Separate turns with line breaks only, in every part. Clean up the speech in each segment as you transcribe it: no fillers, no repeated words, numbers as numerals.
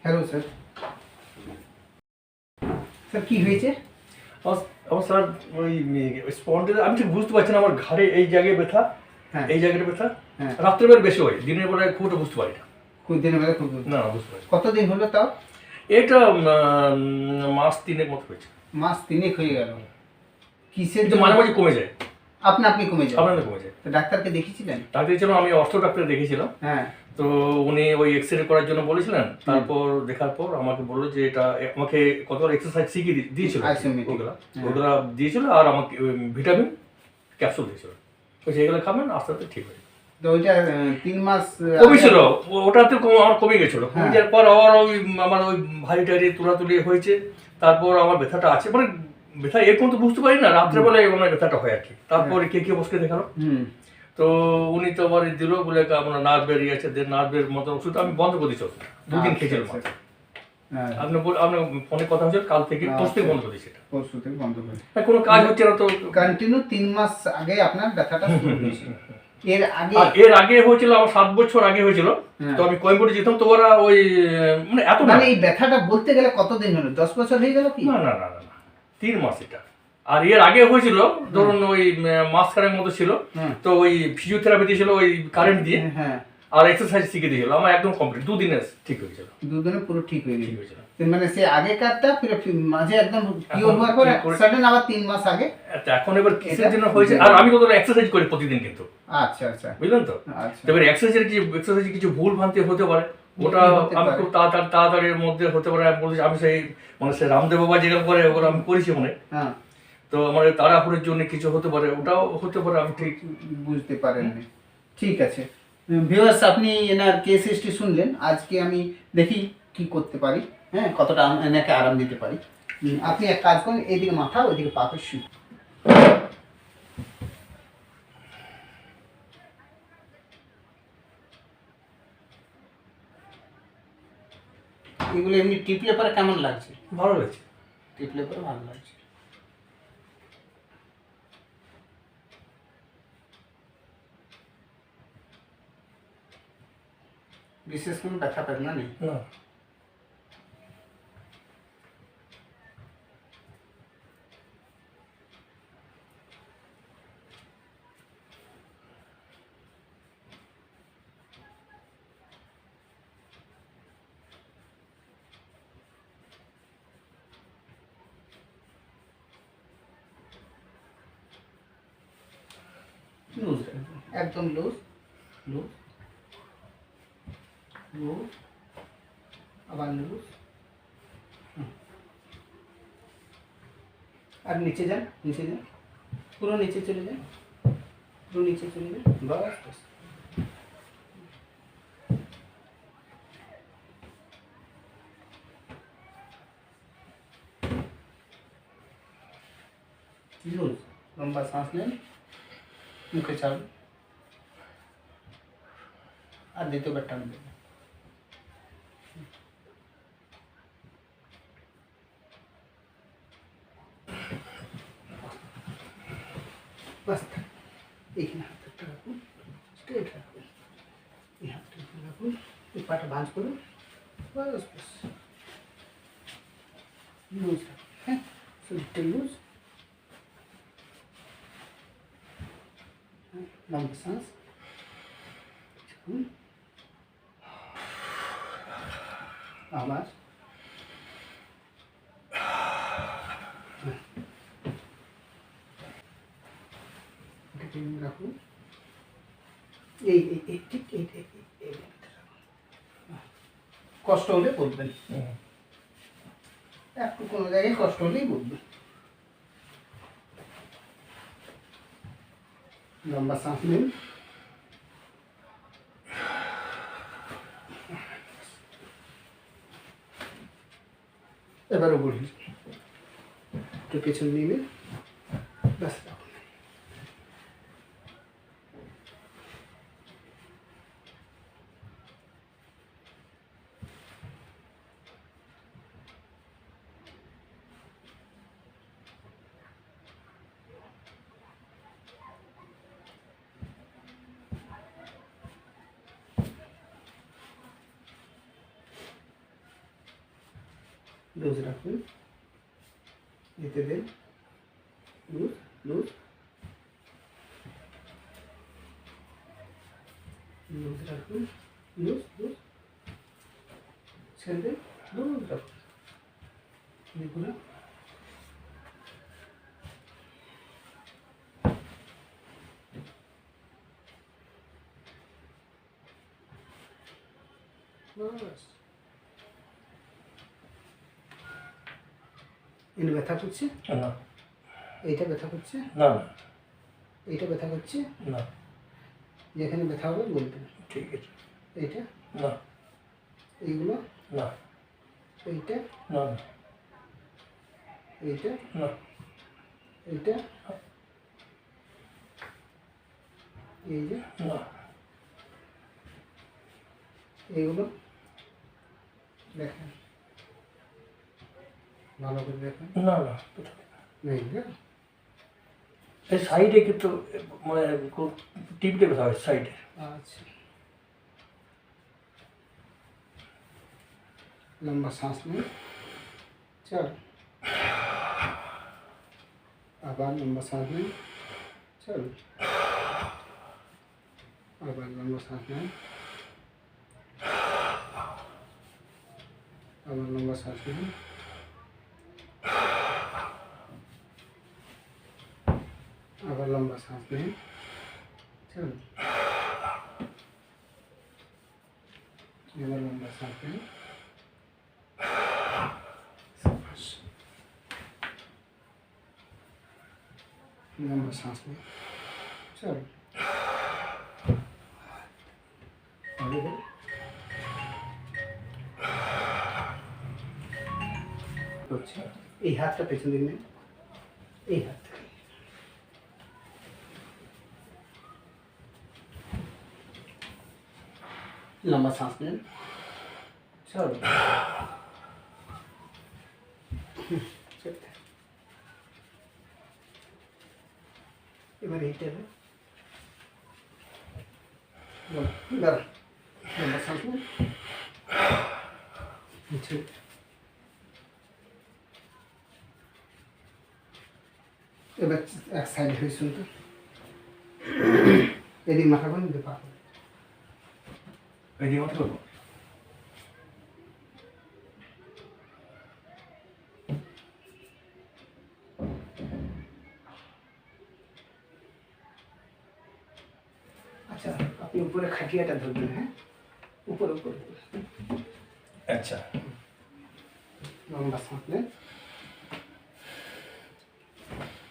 Hello sir. Sir কি হয়েছে?
আমার স্যার ওই স্পন্ডে আমি ঠিক বুঝতে পারছি না, আমার ঘাড়ে এই জায়গায় ব্যথা,
হ্যাঁ
এই জায়গাটা ব্যথা।
হ্যাঁ।
রাত্রেবেলা বেশি হয়, দিনের বেলায় খুব একটা বুঝতে পারি না।
খুব দিনের বেলা খুব
না বুঝতে পারি না।
কতদিন হলো তাও?
এটা মাস 3 মতো হয়েছে।
মাস 3 হয়ে গেল। কিসের
কিন্তু
জন্য?
মাঝে মাঝে কমে যায়।
আপনি কমে যায়?
আপনাদের কমে যায়।
তো ডাক্তারকে দেখিয়েছিলেন?
ডাক্তার ছিল, আমি অর্থ ডাক্তার দেখেছিলাম।
হ্যাঁ।
তো উনি ওই এক্সরে করার জন্য বলেছিলেন। তারপর দেখার পর আমাকে বললো যে এটা আমাকে কতগুলো এক্সারসাইজ শিখিয়ে দিয়েছিল, ওগুলা দিয়েছিল, আর আমাকে ভিটামিন ক্যাপসুল দিয়েছিল। তো সেগুলো খাবেন, আস্তে আস্তে ঠিক হয়ে যাবে।
তো ওইটা 3 মাস
কমেছিল, ওটাতে আমার কমে গেছিল। কমে যাওয়ার পর আবার ওই আমার ওই ভারী টারি তুলাতুলি হয়েছে। তারপর আমার ব্যথাটা আছে, মানে ব্যথা এরকম তো বুঝতে পারি না, রাত্রেবেলায় আমার ব্যথাটা হয় আর কি। তারপর কে বসকে দেখালো, তো উনি তো আবার দিল, বলে আপনার নার্ভ বেরিয়ে আছে, নার্ভের মতো ওষুধ আমি বন্ধ করে দিচ্ছি, 2 দিন খেয়েছিলাম। আপনার ফোনে কথা হয়েছিল, কাল থেকে পরশু থেকে বন্ধ করে দিচ্ছি।
পরশু থেকে বন্ধ করে
কোনো কাজ হচ্ছে না তো।
কন্টিনিউ 3 মাস আগে আপনার ব্যথাটা শুরু হয়েছিল।
এর আগে হয়েছিল, আমার 7 বছর আগে হয়েছিল। তো আমি কোয়েম্বাটুর যেতাম, তো ওরা ওই মানে এত
মানে এই ব্যথাটা বলতে গেলে কতদিন হলো? 10 বছর হয়ে গেল কি?
না না না না 3 মাস এটা। আর এর আগে হয়েছিল ধরুন ওই মাসখানেক মতো ছিল। তো ওই ফিজিওথেরাপি দিয়েছিল ওই কারেন্ট দিয়ে, আর এক্সারসাইজ শিখে দিয়েছিল, আমার একদম কমপ্লিট 2 দিনে ঠিক হয়ে গেছিল।
2 দিনে পুরো ঠিক হয়ে গেছিল। মানে সে আগেকারটা মাঝে একদম কিওর হওয়ার পর সাডেন আবার 3 মাস আগে।
এখন এবার কিসের জন্য হয়েছে, আর আমি কতটা এক্সারসাইজ করি প্রতিদিন কিন্তু।
আচ্ছা আচ্ছা, বুঝলেন
তো। তবে এক্সারসাইজের কিছু ভুল ভ্রান্তি হতে পারে, ওটা আমি খুব তাড়াতাড়ির মধ্যে হতে পারে। আমি বলছি, আমি সেই মানে সে রামদেব বাবা যেগুলো করে ওগুলো আমি করেছি মনে। তো আমার তাড়াহুড়োর জন্য কিছু হতে পারে, ওটাও হতে পারে, আমি ঠিক
বুঝতে পারেননি। ঠিক আছে ভিউয়ার্স, আপনি এনার কেস হিস্ট্রি শুনলেন। আজকে আমি দেখি কি করতে পারি, কতটা এনাকে আরাম দিতে পারি। আপনি এক কাজ করুন, এইদিকে মাথা ওইদিকে পাকে শুন। এগুলো এমনি টিপলে পরে কেমন লাগছে?
ভালো লাগছে,
টিপলে পরে ভালো লাগছে। বিশেষ কোনো ব্যথা বেদনা নেই?
না।
লুজ, একদম লুজ লুজ লুজ, আবার লুজ। আর নিচে যান, নিচে যান, পুরো নিচে চলে যান, পুরো নিচে চলে যান। বাস বাস। লুজ, লম্বা শ্বাস নেন, মুখে ছাড়ুন, আর দ্বিতীয়বার টান দেবেন। বাস, এইখানে হাতটা রাখুন, স্ট্রেট রাখুন, এই হাতটা রাখুন, এই পাটা ভাঁজ করুন। বাস বাস, লুজ রাখুন, শরীরটা লুজ। লম্বা শ্বাস, আবার রাখুন, এই ঠিক এই কষ্ট হলে বলবেন, একটু কোনো জায়গায় কষ্ট হলেই বলবেন। লম্বা শ্বাস নিন, এবারও বলি, একটু পেছন নিয়ে ব্যাস। লুজ রাখুন, যেতে দেন, লুজ লুজ লুজ রাখুন, লুজ লুজ ছেড়ে দেন, লুজ রাখুন, দেখুন বাস। এনে ব্যথা করছে,
না
এইটা ব্যথা করছে,
না
এইটা ব্যথা করছে,
না,
যেখানে ব্যথা হবে বলবেন।
ঠিক আছে।
এইটা
না
এইগুলো,
না
এইটা
না
এইটা
না
এইটা, এই যে
না
এইগুলো দেখেন, ভালো করে দেখেন।
না না,
নেই না?
এই সাইডে কিন্তু মানে খুব টিপটে ব্যথা হয় সাইডে।
আচ্ছা, लंबा सांस लें, चल, आबाद लंबा सांस लें, चल, आबाद लंबा सांस लें, आबाद लंबा सांस लें, आबाद लंबा सांस लें, चल, आबाद लंबा सांस लें, लंबा सांस लें, चल, आगे बढ़, अच्छा, এই হাতটা পেছন দিক নেন, এই হাত, लंबा सांस लें, चल, এবার এইটা দাঁড়ান, লম্বা শ্বাস নেন, এবার এক সাইড হয়ে শুনতো, এদিক মাথা করে নিতে পারবো,
এদিকে মাথা করবো।
আচ্ছা আপনি উপরে খাটিয়াটা ধরবেন, হ্যাঁ উপরে উপরে,
আচ্ছা
लंबा सांस लें,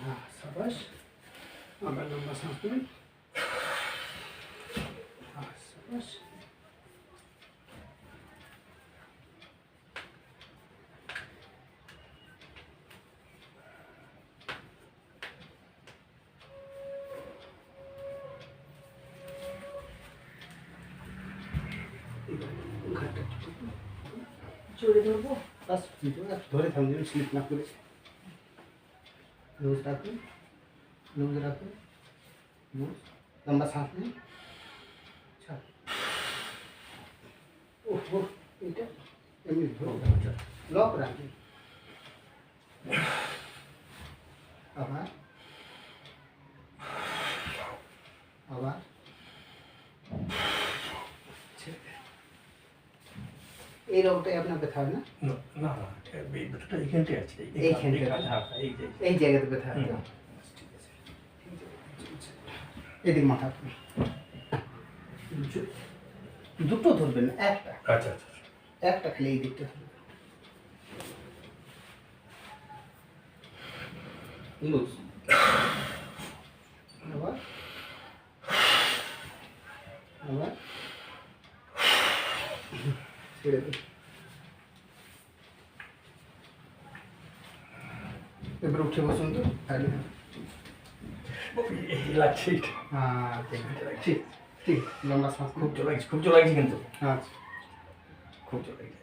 हाँ शाबाश, अब लंबा सांस लें, हाँ शाबाश, জোরে ধরবো, বাস ধরে থাকুন যেন স্লিপ না করে, লুজ রাখুন, লুজ রাখুন, লুজ, लंबा सांस लें, ছাড়, ওহ এটা এমনি ধরে লক রাখুন, আবার আবার এই রোগটাই আপনার ব্যথা হয় না?
না না না, এই ব্যথাটা এইখানটায় আছে,
এইখানটায়?
হ্যাঁ এই যে
এই জায়গাতে ব্যথা হয় তো? ঠিক আছে, এদিক মাথা আপনি দুটো ধরবেন না, একটা,
আচ্ছা আচ্ছা
একটা খালি এই দিকটা ধরবেন, লুজ, আবার আবার ছেড়ে দিন, এবার উঠে বসুন তো, খালি
এই লাগছে এইটা।
हाँ ठीक ठीक लंबा सांस
খুব জোর লাগছে কিন্তু
हाँ
খুব জোর লাগছে।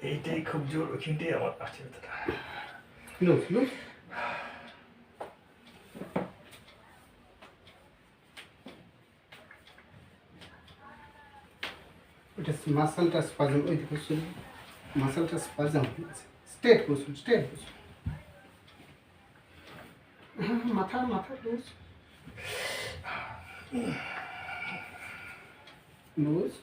এইটাই খুব জোর, ওইখানটাই আমার আছে ব্যথাটা।
लूज लूज এটা মাসলটা স্পাজম, ওই দিকে শুরু মাসলটা স্পাজম হয়ে গেছে। স্ট্রেট বসুন, স্ট্রেট বসুন। হ্যাঁ হ্যাঁ, মাথা মাথা লুজ লুজ।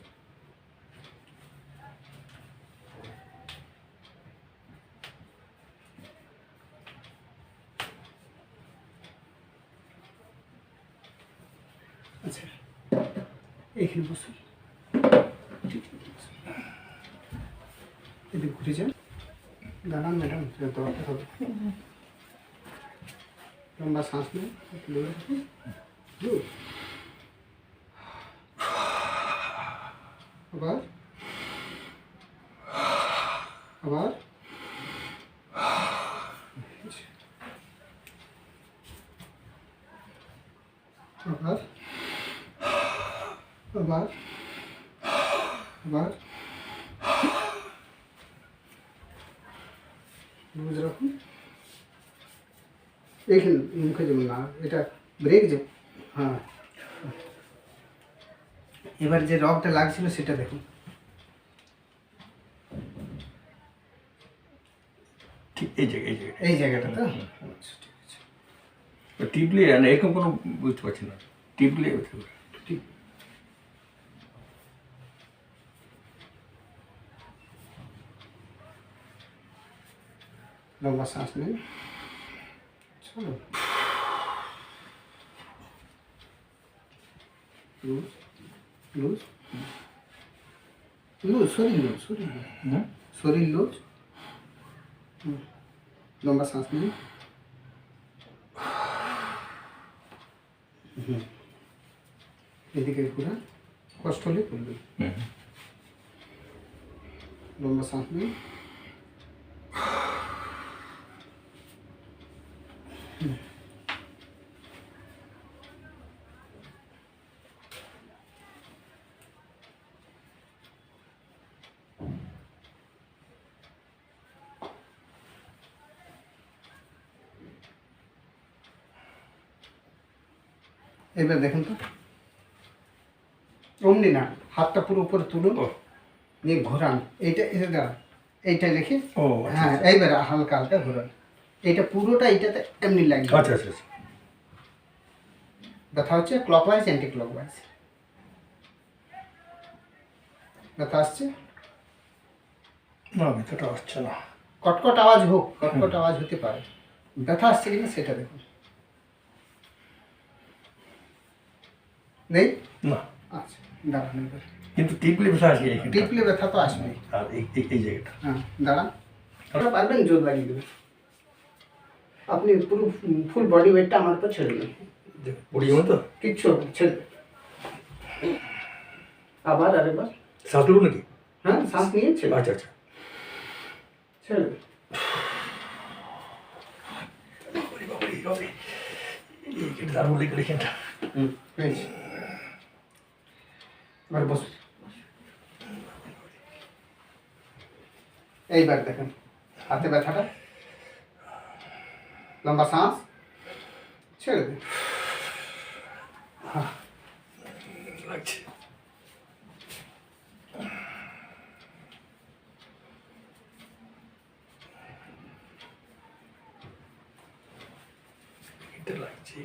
আচ্ছা এইখানে বসুন, এদিকে ঘুরে যান। দাঁড়ান ম্যাডাম, দরকার হবে। লম্বা শ্বাস নিন, একটু দূরে রাখুন। লুজ। আবার আবার আবার আবার আবার লুজ রাখুন। এইখানে মুখে যেমন না, এটা ব্রেক যে, হ্যাঁ। এবার যে রগটা লাগছিল সেটা দেখুন।
ঠিক এই জায়গায়, এই জায়গায়,
এই জায়গাটা তো, আচ্ছা ঠিক আছে।
টিপলে এরকম কোনো বুঝতে পারছি না, টিপলে
ঠিক। লম্বা শ্বাস নিন, চলো। লুজ লুজ লুজ, শরীর লুজ, শরীর লুজ, শরীর লুজ। লম্বা শ্বাস নিন। এদিকে ঘুরা, কষ্ট হলে করবে। লম্বা শ্বাস নিন। এবার দেখুন তো, অমনি না, হাতটা পুরো উপরে তুলুন, নিয়ে ঘোরান। এইটা এটা দাঁড়ান, এইটা রেখে,
ও
হ্যাঁ এইবার হালকা হালকা ঘোরান। এইটা পুরোটা এইটাতে এমনি লাগবে।
আচ্ছা আচ্ছা আচ্ছা।
ব্যথা হচ্ছে ক্লকওয়াইজ অ্যান্টি ক্লকওয়াইজ। ব্যথা আসছে?
না, ব্যথাটা আসছে না।
কটকট আওয়াজ হোক, কটকট আওয়াজ হতে পারে। ব্যথা আসছে কিনা সেটা দেখুন। নেই?
না।
আচ্ছা দাঁড়ান এবার।
কিন্তু টিপলে ব্যথা আসবে,
টিপলে ব্যথা তো আসবেই।
আর এই জায়গাটা।
হ্যাঁ দাঁড়ান, আপনারা পারবেন জোর লাগিয়ে দেবেন। আপনি পুরো ফুল বডি ওয়েটটা আমার উপর ছেড়ে দিন।
পড়িয়ে মতো
কিচ্ছু হবে না, ছেড়ে দেন। আবার আরেকবার।
শ্বাস নেবো নাকি?
হ্যাঁ শ্বাস নিয়ে ছেড়ে
আচ্ছা আচ্ছা।
ছেড়ে দেন।
দারুণ লেগে এখানটা।
হয়েছে। এবার বসুন। এইবার দেখেন হাতে ব্যথাটা। লম্বা শ্বাস ছেড়ে দিন। হ্যাঁ
লাগছে। লাগছে।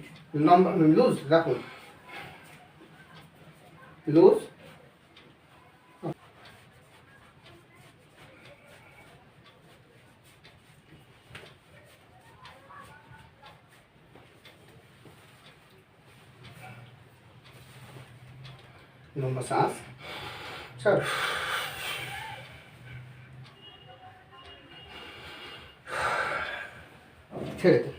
লম্বা লুজ রাখুন, লুজ। লম্বা শ্বাস ছাড়। ছেড়ে দিন।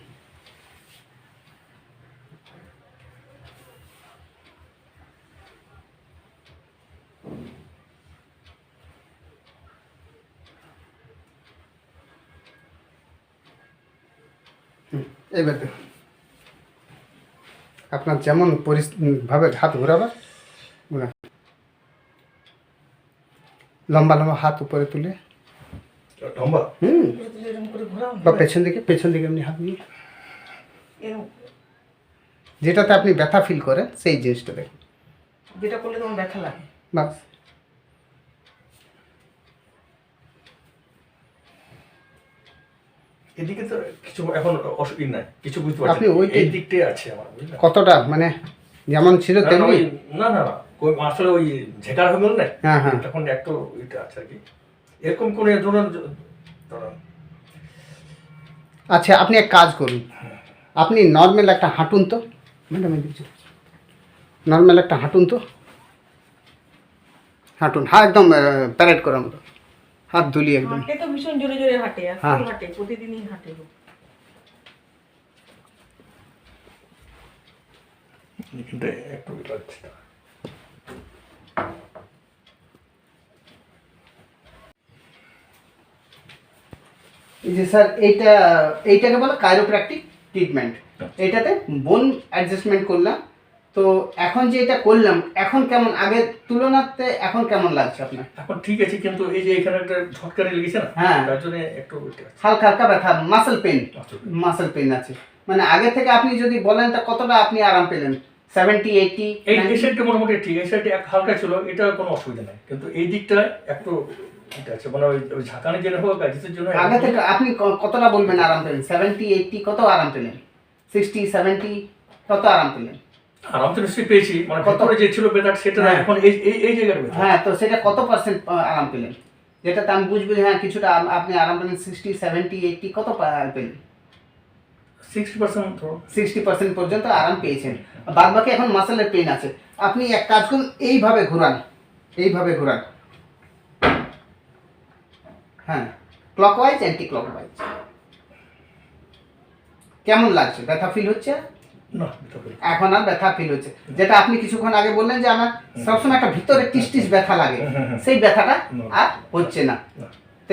এবার দেখুন আপনার যেমন ভাবে হাত ঘোরাবার ঘোরান। লম্বা লম্বা হাত উপরে তুলে,
লম্বা
বা পেছন দিকে, পেছন দিকে এমনি হাত নিয়ে, যেটাতে আপনি ব্যথা ফিল করেন সেই জিনিসটা দেখুন।
যেটা করলে তোমার ব্যথা লাগে।
বাস
এদিকে তো কিছু এখন অসুবিধা নাই, কিছু বুঝতে পারছি
আপনি
না।
ওইটাই-
এই দিকটাই আছে আমার, বুঝলেন?
কতটা মানে যেমন ছিল
না, না,
তেমনি?
না না না, ওই আসলে ওই ঝেকার হয়ে গেল না,
হ্যাঁ, হ্যাঁ।
তখন একটু এটা আছে আর কি, এরকম কোনো ধরুন ধরুন।
আচ্ছা, আপনি এক কাজ করুন, আপনি নর্মাল একটা হাঁটুন তো ম্যাডাম, নর্মাল একটা হাঁটুন তো, হাঁটুন, হ্যাঁ একদম প্যারেড করার মতো, হাত দুলি একদম।
হাঁটে তো ভীষণ জোরে জোরে হাঁটে,
হ্যাঁ।
আজকেও হাঁটে, প্রতিদিনই হাঁটে ও।
কিন্তু একটু লাগছে না।
এই যে স্যার এইটাকে বলে কাইরোপ্র্যাকটিক ট্রিটমেন্ট। এটাতে বোন অ্যাডজাস্টমেন্ট করলাম। তো এখন যে এটা করলাম, এখন কেমন, আগের তুলনাতে এখন কেমন লাগছে আপনার?
এখন ঠিক আছে, কিন্তু এই যে এখানে একটা ঝটকারে লেগেছে না,
হ্যাঁ।
তার জন্য একটু এটা আছে।
হালকা হালকা ব্যথা, muscle pen,
Muscle
muscle pen আছে। মানে আগে থেকে আপনি যদি বলেন তা কতটা আপনি আরাম পেলেন? 70, 80?
এই সাইডটা মোটামুটি ঠিক, এই সাইডে এক হালকা ছিল, এটা কোনো অসুবিধা নাই, কিন্তু এই দিকটা একটু এটা আছে, মানে ওই ঝাঁকানোর জন্য হোক কাজের জন্য
আগে থেকে আপনি কতটা বলবেন আরাম পেলেন? 70, 80 কত আরাম পেলেন? 60, 70 কত আরাম পেলেন?
আরাম তো নিশ্চয়ই পেয়েছি, মানে
কত?
কত যে ছিল বেতার সেটা না,
হ্যাঁ।
এখন এই এই এই জায়গার ব্যথা।
হ্যাঁ, তো সেটা কত পার্সেন্ট আরাম পেলেন? যেটাতে আমি বুঝবো যে হ্যাঁ কিছুটা আপনি আরাম পেলেন। 60, 70, 80 কত পেলেন?
60% ধরো।
60% পর্যন্ত আরাম পেয়েছেন। বাদ বাকি এখন মাসেলের পেন আছে। আপনি এক কাজ করুন, এইভাবে ঘোরান, এইভাবে ঘোরান, হ্যাঁ, ক্লকওয়াইজ অ্যান্টি ক্লকওয়াইজ। কেমন লাগছে? ব্যথা ফিল হচ্ছে?
না, এটা করি।
এখন আর ব্যথা ফিল হচ্ছে, যেটা আপনি কিছুক্ষণ আগে বললেন যে আমার সবসময় একটা ভিতরে টিস টিস ব্যথা লাগে, সেই ব্যথাটা আর হচ্ছে না। তো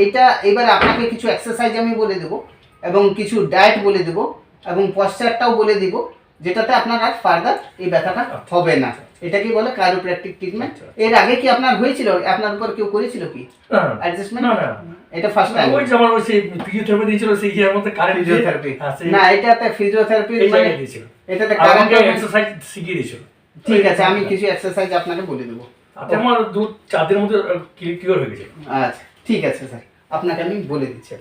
এইটা এবারে আপনাকে কিছু এক্সারসাইজ আমি বলে দেবো এবং কিছু ডায়েট বলে দেবো এবং পশ্চারটাও বলে দিব, যেটাতে আপনার আর ফার্দার এই ব্যথাটা হবে না। এটাকে বলে কাইরোপ্র্যাকটিক ট্রিটমেন্ট। এর আগে কি আপনার হয়েছিল? আপনার উপর কেউ করেছিল কি
না,
অ্যাডজাস্টমেন্ট?
না, না।
এটা ফার্স্ট টাইম?
ওই যে আমার ওই সেই ফিজিওথেরাপি দিয়েছিল, সেই ইয়ের মধ্যে কারেন্ট
ফিজিওথেরাপি না, এটাতে ফিজিওথেরাপি
এই
মানে
জায়গায় দিয়েছিল,
এটাতে
আর
কারেন্ট।
আমাকে এক্সারসাইজ শিখিয়ে দিয়েছিল।
ঠিক আছে, আমি কিছু এক্সারসাইজ আপনাকে বলে দেবো।
আচ্ছা, আমার 2-4 দিনের মধ্যে কিওর হয়ে গেছে।
আচ্ছা ঠিক আছে স্যার, আপনাকে আমি বলে দিচ্ছি।